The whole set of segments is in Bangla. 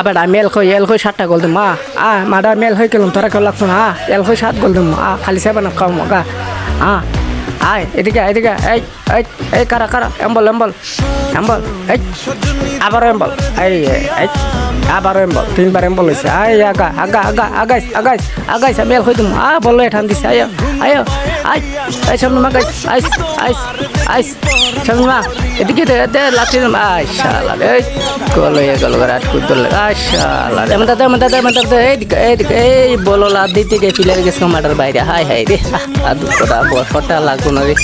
বেটা আমি এল খই 7টা গোল দিম মাডা মেল হয়ে গেলাম তোরা কেউ লাগতো না এল খই 7 গোল দিম খালি 7 খাও মগা আয় এদিকে এই কারা এম্বল এই আবার এম্বল আবার এম্বল 3বার এম্বল হয়েছে আগাইস আমি এল খই দিম বললো এঠান দিছে আয় সামনে মা আইস সামনে মা এদিকে দে লাঠি শালা এই গল রাত কুদল শালা দে এদিকে এই বলো লাদ দিতে গিয়ে ফিলে গেছে মাটার বাইরে হাই রে আদু কোটা ফটা লাগবো না রে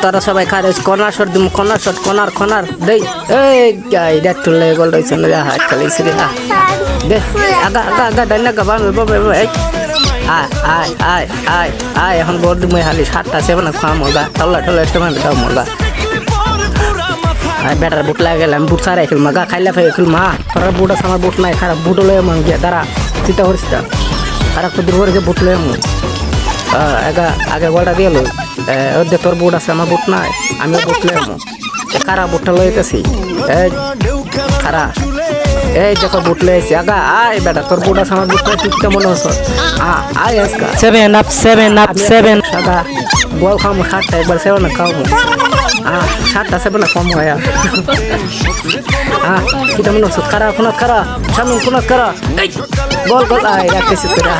তোরা সবাই খারে কর্নার শট দিম কর্নার দেই এই গাই দেখ তুলে গোল রইছে না হাত চালাইছে রে দে আগা ডাইনা গাবান এই আয় এখন বড় দিম হালি 7টা 7 খাওয়া মগা টলা ইস্তেমাল দাও মগা বেটার বুট লাগে গেলাম বুট সারা খেল মগা খাইলা ফে খেল মা তোরা বুট আছে আমার বুট নাই খারাপ বুট লয়ে মন গিয়া দাঁড়া চিন্তা করিস না খারাপ তো দূর করে বুট লয়ে মন আগে গোলটা দিয়ে লো ওদের তোর বুট আছে আমার বুট নাই আমিও বুট লয়ে মন খারা বুটটা লইতেছি এই খারা এই দেখো বুট লয়েছি আগা আয় বেটা তোর বুট আছে আমার বুট নাই তুই কেমন হচ্ছে আয় আজকা 7 আপ সাদা বল খামো 7টা একবার 7 খামো 7টা 7 কম হয় কিটা মনে হচ্ছে খারা সামনে কোন খারা গোল আয় রাখতেছি তোরা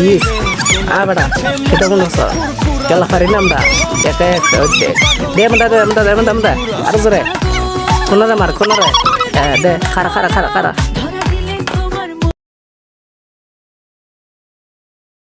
ইস বেটা কিটা মনে হচ্ছে খেলা পারি না আমরা একা দে আমদা আর জোরে কোনরে মার দে খারা